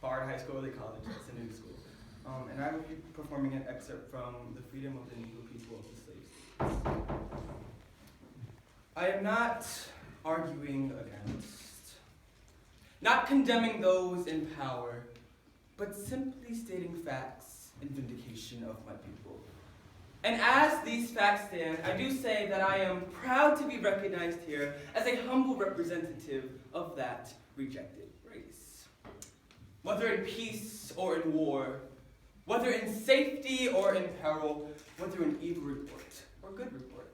Bard High School, they call it, it's a new school. And I will be performing an excerpt from The Freedom of the Negro People of the Slave States. I am not arguing against, not condemning those in power, but simply stating facts in vindication of my people. And as these facts stand, I do say that I am proud to be recognized here as a humble representative of that rejected race. Whether in peace or in war, whether in safety or in peril, whether in evil report or good report,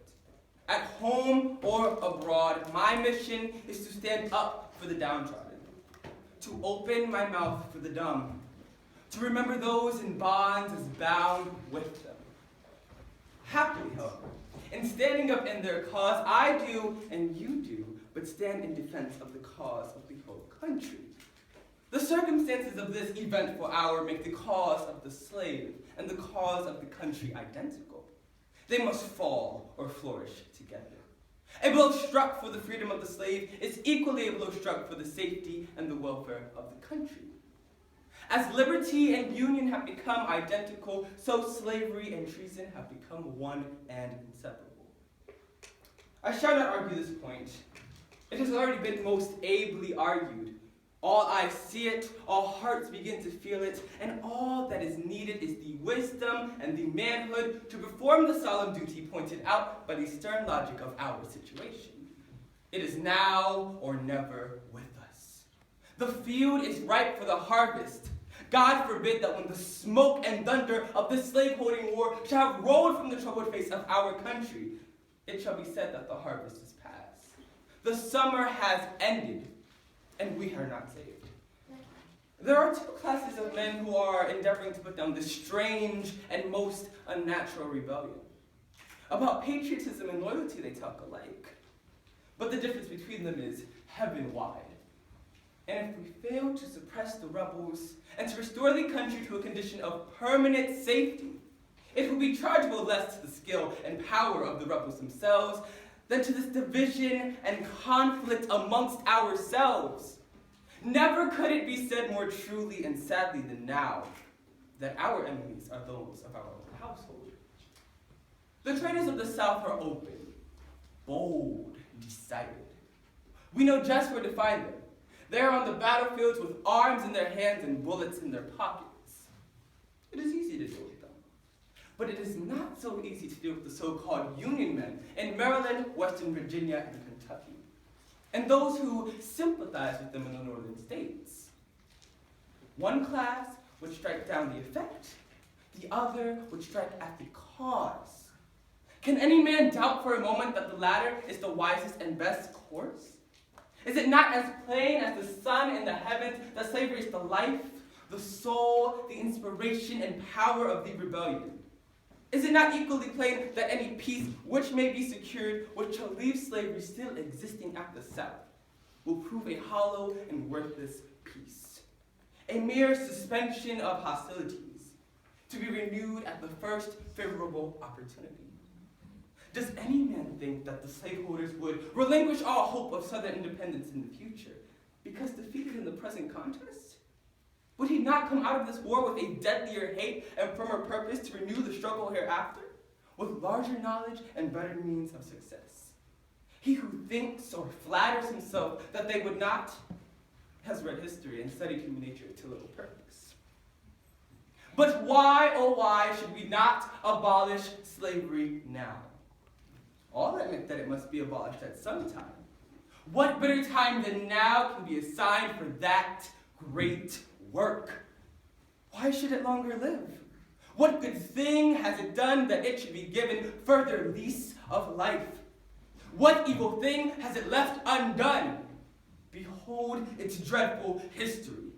at home or abroad, my mission is to stand up for the downtrodden, to open my mouth for the dumb, to remember those in bonds as bound with them. Happily, however, in standing up in their cause, I do and you do, but stand in defense of the cause of the whole country. The circumstances of this eventful hour make the cause of the slave and the cause of the country identical. They must fall or flourish together. A blow struck for the freedom of the slave is equally a blow struck for the safety and the welfare of the country. As liberty and union have become identical, so slavery and treason have become one and inseparable. I shall not argue this point. It has already been most ably argued. All eyes see it, all hearts begin to feel it, and all that is needed is the wisdom and the manhood to perform the solemn duty pointed out by the stern logic of our situation. It is now or never with us. The field is ripe for the harvest. God forbid that when the smoke and thunder of the slaveholding war shall have rolled from the troubled face of our country, it shall be said that the harvest is past. The summer has ended, and we are not saved. There are two classes of men who are endeavoring to put down this strange and most unnatural rebellion. About patriotism and loyalty they talk alike, but the difference between them is heaven-wide. And if we fail to suppress the rebels and to restore the country to a condition of permanent safety, it will be chargeable less to the skill and power of the rebels themselves than to this division and conflict amongst ourselves. Never could it be said more truly and sadly than now that our enemies are those of our own household. The traitors of the South are open, bold, decided. We know just where to find them. They are on the battlefields with arms in their hands and bullets in their pockets. It is easy to deal with them. But it is not so easy to deal with the so-called Union men in Maryland, Western Virginia, and Kentucky, and those who sympathize with them in the northern states. One class would strike down the effect, the other would strike at the cause. Can any man doubt for a moment that the latter is the wisest and best course? Is it not as plain as the sun in the heavens that slavery is the life, the soul, the inspiration, and power of the rebellion? Is it not equally plain that any peace which may be secured, which shall leave slavery still existing at the South, will prove a hollow and worthless peace, a mere suspension of hostilities, to be renewed at the first favorable opportunity? Does any man think that the slaveholders would relinquish all hope of Southern independence in the future because defeated in the present contest? Would he not come out of this war with a deadlier hate and firmer purpose to renew the struggle hereafter, with larger knowledge and better means of success? He who thinks or flatters himself that they would not has read history and studied human nature to little purpose. But why, oh why, should we not abolish slavery now? All admit that it must be abolished at some time. What better time than now can be assigned for that great work? Why should it longer live? What good thing has it done that it should be given further lease of life? What evil thing has it left undone? Behold its dreadful history.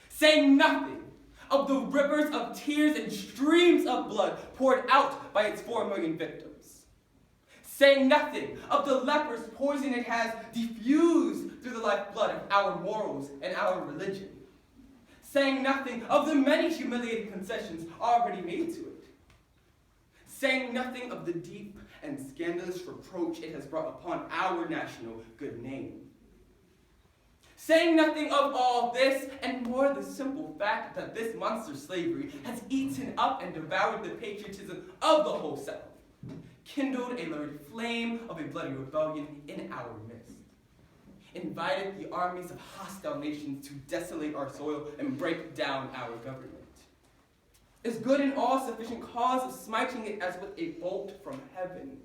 Saying nothing of the rivers of tears and streams of blood poured out by its 4 million victims. Saying nothing of the leper's poison it has diffused through the lifeblood of our morals and our religion. Saying nothing of the many humiliating concessions already made to it. Saying nothing of the deep and scandalous reproach it has brought upon our national good name. Saying nothing of all this, and more the simple fact that this monster slavery has eaten up and devoured the patriotism of the whole South, kindled a lurid flame of a bloody rebellion in our midst, invited the armies of hostile nations to desolate our soil and break down our government, is good and all-sufficient cause of smiting it as with a bolt from heaven,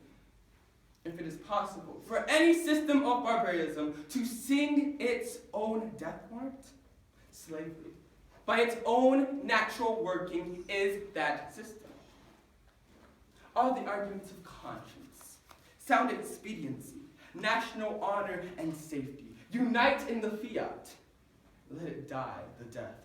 if it is possible for any system of barbarism to sing its own death warrant, slavery, by its own natural working, is that system. All the arguments of conscience, sound expediency, national honor and safety, unite in the fiat, let it die the death